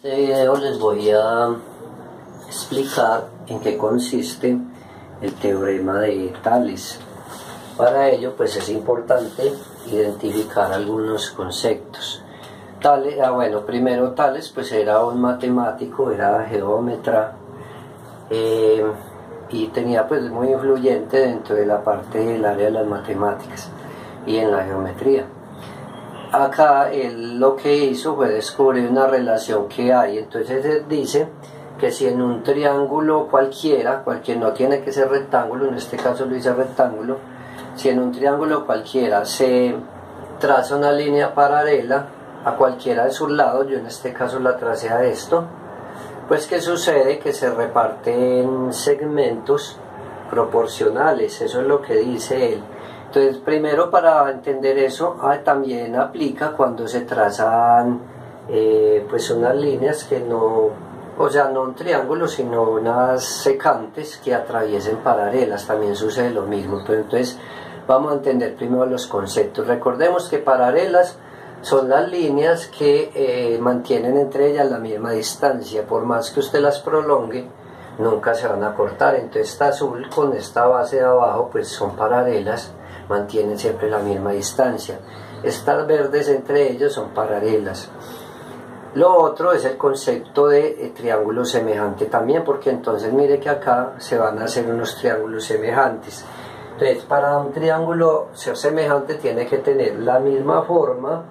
este video les voy a explicar en qué consiste el teorema de Tales. Para ello pues es importante identificar algunos conceptos. Tales, primero Tales pues era un matemático, era geómetra y tenía pues muy influyente dentro de la parte del área de las matemáticas y en la geometría. Acá él lo que hizo fue descubrir una relación que hay. Entonces él dice que si en un triángulo cualquiera no tiene que ser rectángulo, en este caso lo hice rectángulo, si en un triángulo cualquiera se traza una línea paralela a cualquiera de sus lados, yo en este caso la tracé a esto, pues ¿qué sucede? Que se reparte en segmentos proporcionales. Eso es lo que dice él. Entonces, primero, para entender eso, también aplica cuando se trazan pues unas líneas que no, o sea, no un triángulo, sino unas secantes que atraviesen paralelas, también sucede lo mismo. Pero entonces vamos a entender primero los conceptos. Recordemos que paralelas son las líneas que mantienen entre ellas la misma distancia. Por más que usted las prolongue, nunca se van a cortar. Entonces esta azul con esta base de abajo pues son paralelas, mantienen siempre la misma distancia. Estas verdes entre ellos son paralelas. Lo otro es el concepto de triángulo semejante también, porque entonces mire que acá se van a hacer unos triángulos semejantes. Entonces para un triángulo ser semejante tiene que tener la misma forma,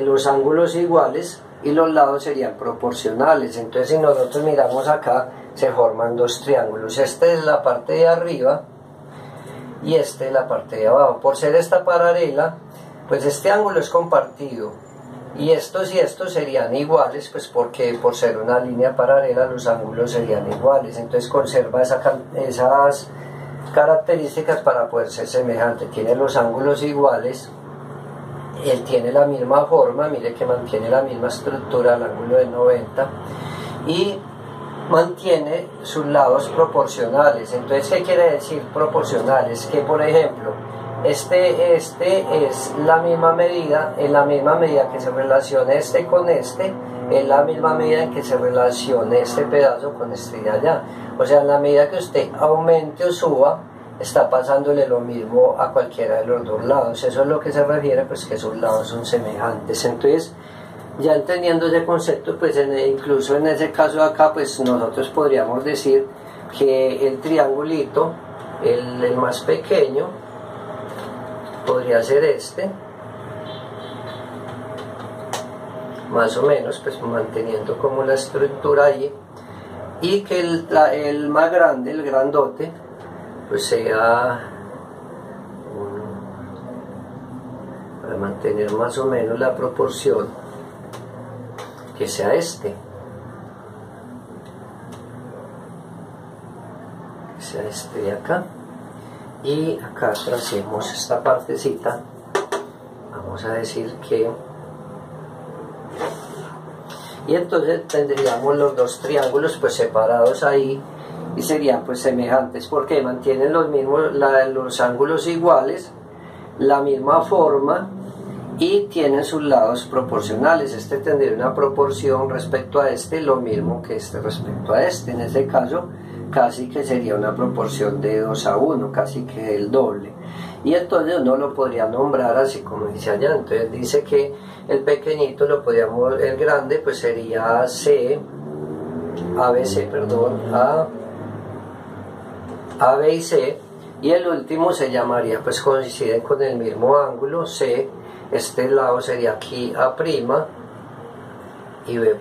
los ángulos iguales y los lados serían proporcionales. Entonces si nosotros miramos acá se forman dos triángulos. Esta es la parte de arriba y esta es la parte de abajo. Por ser esta paralela, pues este ángulo es compartido y estos serían iguales, pues porque por ser una línea paralela los ángulos serían iguales. Entonces conserva esas características para poder ser semejante. Tiene los ángulos iguales, él tiene la misma forma, mire que mantiene la misma estructura, el ángulo de 90, y mantiene sus lados proporcionales. Entonces, ¿qué quiere decir proporcionales? Que por ejemplo este es la misma medida, en la misma medida que se relacione este con este, es la misma medida en que se relacione este pedazo con este de allá. O sea, en la medida que usted aumente o suba, está pasándole lo mismo a cualquiera de los dos lados. Eso es lo que se refiere, pues que sus lados son semejantes. Entonces, ya entendiendo ese concepto, pues incluso en ese caso de acá, pues nosotros podríamos decir que el triangulito, el más pequeño, podría ser este, más o menos, pues manteniendo como la estructura ahí, y que el más grande, el grandote, pues sea para mantener más o menos la proporción, que sea este, de acá, y acá tracemos esta partecita. Vamos a decir que, y entonces tendríamos los dos triángulos pues separados ahí y serían pues semejantes porque mantienen los mismos, los ángulos iguales, la misma forma y tienen sus lados proporcionales. Este tendría una proporción respecto a este, lo mismo que este respecto a este. En este caso casi que sería una proporción de 2:1, casi que el doble. Y entonces uno lo podría nombrar así como dice allá. Entonces dice que el pequeñito lo podríamos, el grande pues sería A, B y C, y el último se llamaría, pues coinciden con el mismo ángulo, C. Este lado sería aquí A' y B'.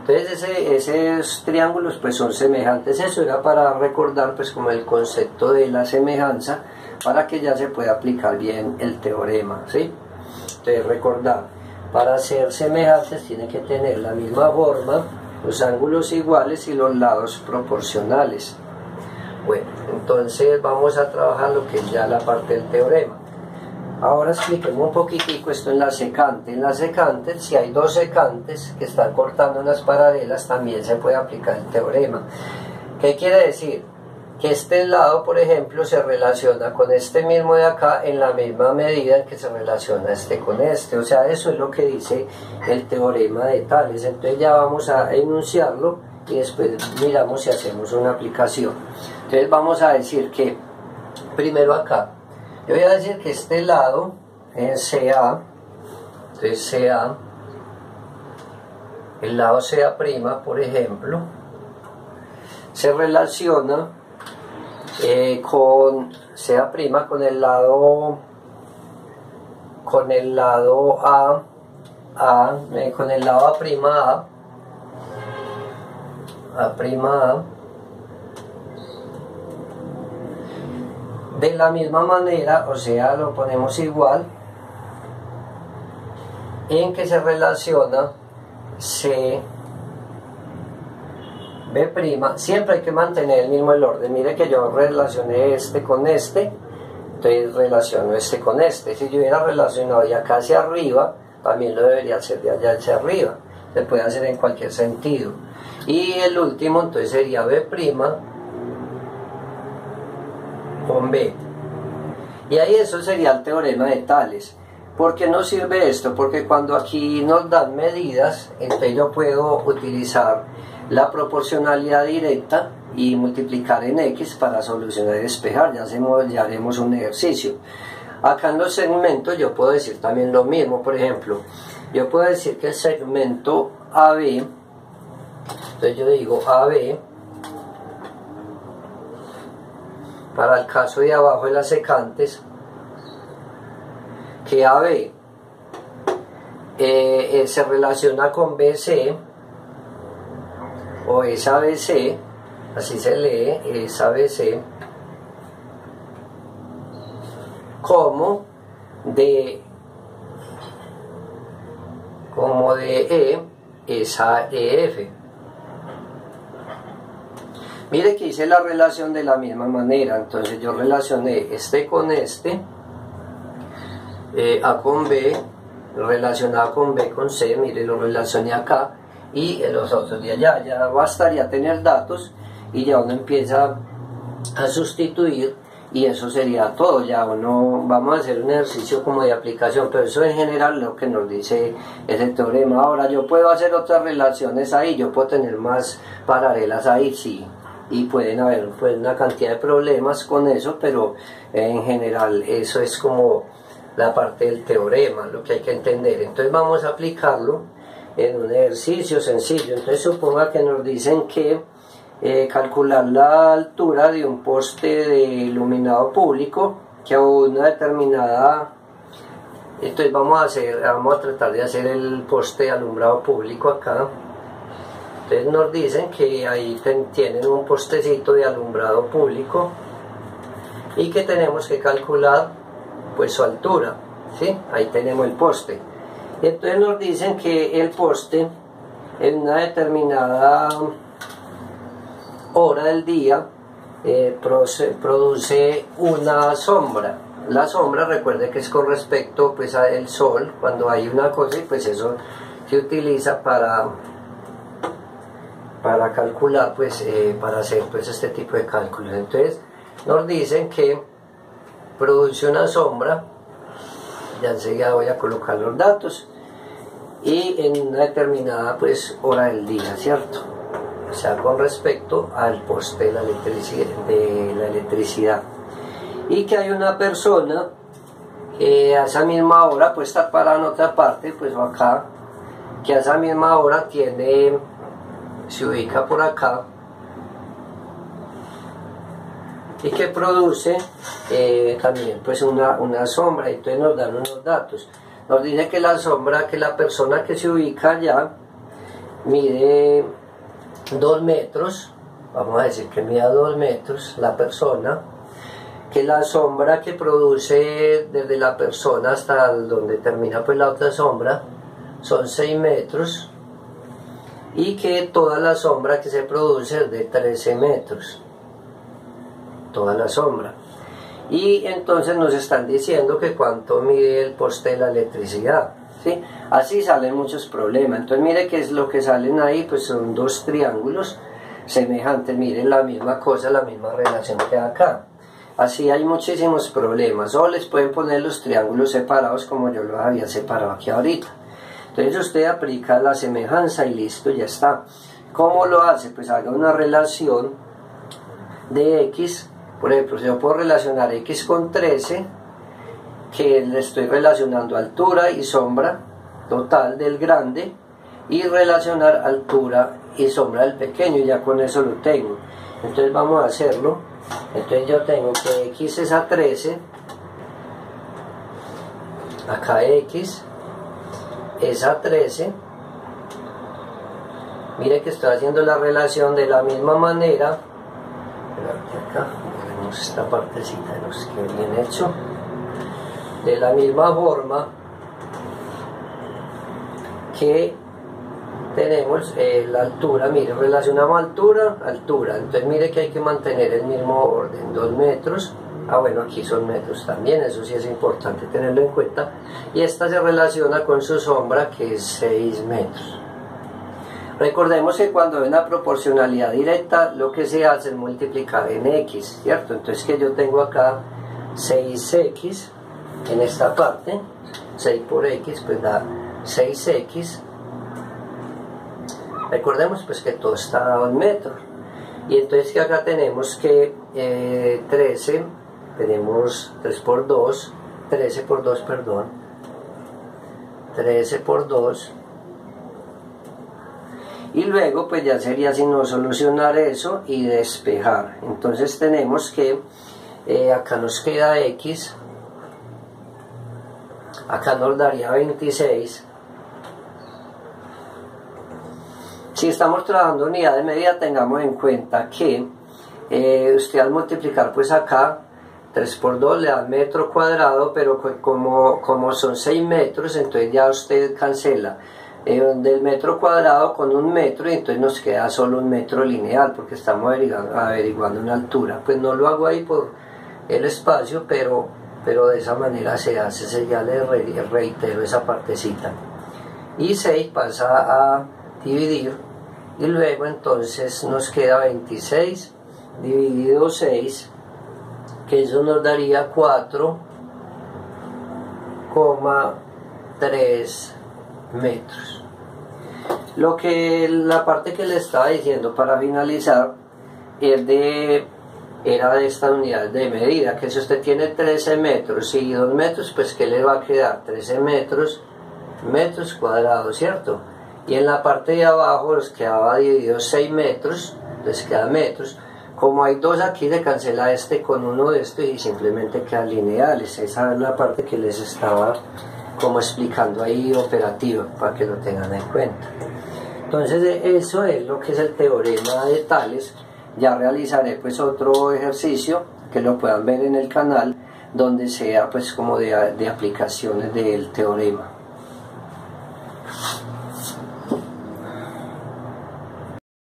Entonces esos triángulos pues son semejantes. Eso era para recordar pues como el concepto de la semejanza, para que ya se pueda aplicar bien el teorema, ¿sí? Entonces recordar, para ser semejantes tiene que tener la misma forma, los ángulos iguales y los lados proporcionales. Bueno, entonces vamos a trabajar lo que es ya la parte del teorema. Ahora expliquemos un poquitico esto en la secante. En la secante, si hay dos secantes que están cortando unas paralelas, también se puede aplicar el teorema. ¿Qué quiere decir? que este lado, por ejemplo, se relaciona con este mismo de acá en la misma medida en que se relaciona este con este. O sea, eso es lo que dice el teorema de Tales. Entonces ya vamos a enunciarlo y después miramos si hacemos una aplicación. Entonces vamos a decir que, primero acá, yo voy a decir que este lado en CA, entonces CA, el lado CA', por ejemplo, se relaciona con CA' con el lado con el lado con el lado A', de la misma manera, o sea, lo ponemos igual, en que se relaciona C B', siempre hay que mantener el mismo orden. Mire que yo relacioné este con este, entonces relaciono este con este. Si yo hubiera relacionado de acá hacia arriba, también lo debería hacer de allá hacia arriba. Se puede hacer en cualquier sentido. Y el último entonces sería B' con B. Y ahí eso sería el teorema de Tales. ¿Por qué nos sirve esto? Porque cuando aquí nos dan medidas, entonces yo puedo utilizar la proporcionalidad directa y multiplicar en X para solucionar y despejar. Ya haremos un ejercicio. Acá en los segmentos yo puedo decir también lo mismo. Por ejemplo, yo puedo decir que el segmento AB, entonces yo digo AB, para el caso de abajo de las secantes, que AB se relaciona con BC, o es ABC, así se lee, es ABC, como de E es AEF. Mire que hice la relación de la misma manera, entonces yo relacioné este con este, A con B, relacionado con B con C, mire, lo relacioné acá, y los otros de allá. Ya bastaría tener datos y ya uno empieza a sustituir y eso sería todo. Ya uno, vamos a hacer un ejercicio como de aplicación, pero eso en general lo que nos dice ese teorema. Ahora yo puedo hacer otras relaciones ahí, yo puedo tener más paralelas ahí, sí, y pueden haber pues una cantidad de problemas con eso, pero en general eso es como la parte del teorema, lo que hay que entender. Entonces vamos a aplicarlo en un ejercicio sencillo. Entonces suponga que nos dicen que calcular la altura de un poste de iluminado público que a una determinada, entonces vamos a tratar de hacer el poste de alumbrado público acá. Entonces nos dicen que ahí tienen un postecito de alumbrado público y que tenemos que calcular pues su altura, ¿sí? Ahí tenemos el poste. Entonces nos dicen que el poste en una determinada hora del día produce una sombra. La sombra, recuerde que es con respecto pues al sol, cuando hay una cosa, y pues eso se utiliza para calcular, pues para hacer pues este tipo de cálculos. Entonces nos dicen que produce una sombra, ya enseguida voy a colocar los datos, y en una determinada pues hora del día, ¿cierto? O sea, con respecto al poste de la electricidad. Y que hay una persona que a esa misma hora puede estar parada en otra parte, pues acá, que a esa misma hora se ubica por acá, y que produce también pues una sombra. Entonces nos dan unos datos. Nos dice que la sombra, que la persona que se ubica allá mide 2 metros, vamos a decir que mida 2 metros la persona, que la sombra que produce desde la persona hasta donde termina pues la otra sombra son 6 metros, y que toda la sombra que se produce es de 13 metros, toda la sombra. Y entonces nos están diciendo que cuánto mide el poste de la electricidad, ¿sí? Así salen muchos problemas. Entonces mire que es lo que salen ahí, pues son 2 triángulos, semejantes. Miren la misma cosa, la misma relación que acá. Así hay muchísimos problemas, o les pueden poner los triángulos separados como yo los había separado aquí ahorita. Entonces usted aplica la semejanza y listo, ya está. ¿Cómo lo hace? Pues haga una relación de x. Por ejemplo, yo puedo relacionar x con 13, que le estoy relacionando altura y sombra total del grande, y relacionar altura y sombra del pequeño, y ya con eso lo tengo. Entonces vamos a hacerlo. Entonces yo tengo que x es a 13, acá x es a 13. Mire que estoy haciendo la relación de la misma manera. Acá tenemos esta partecita de los que bien hecho. De la misma forma que tenemos la altura. Mire, relacionamos altura, altura. Entonces mire que hay que mantener el mismo orden, 2 metros. Bueno, aquí son metros también, eso sí es importante tenerlo en cuenta. Y esta se relaciona con su sombra, que es 6 metros. Recordemos que cuando hay una proporcionalidad directa, lo que se hace es multiplicar en x, ¿cierto? Entonces que yo tengo acá 6x en esta parte, 6 por x, pues da 6x. Recordemos pues que todo está dado en metros. Y entonces que acá tenemos que 13, tenemos 3 por 2, 13 por 2, perdón, 13 por 2. Y luego pues ya sería sino solucionar eso y despejar. Entonces tenemos que acá nos queda x, acá nos daría 26. Si estamos trabajando unidad de medida, tengamos en cuenta que usted al multiplicar pues acá 3 por 2 le da metro cuadrado, pero como son 6 metros, entonces ya usted cancela del metro cuadrado con 1 metro, y entonces nos queda solo 1 metro lineal, porque estamos averiguando una altura. Pues no lo hago ahí por el espacio, pero de esa manera se hace. Ya le reitero esa partecita. Y 6 pasa a dividir, y luego entonces nos queda 26 dividido 6, que eso nos daría 4,3 metros. La parte que le estaba diciendo para finalizar era de esta unidad de medida, que si usted tiene 13 metros y 2 metros, pues ¿qué le va a quedar? 13 metros cuadrados, ¿cierto? Y en la parte de abajo nos quedaba dividido 6 metros, les queda metros. Como hay 2 aquí, se cancela este con uno de estos y simplemente quedan lineales. Esa es la parte que les estaba como explicando ahí operativa, para que lo tengan en cuenta. Entonces eso es lo que es el teorema de Tales. Ya realizaré pues otro ejercicio que lo puedan ver en el canal, donde sea pues como de aplicaciones del teorema.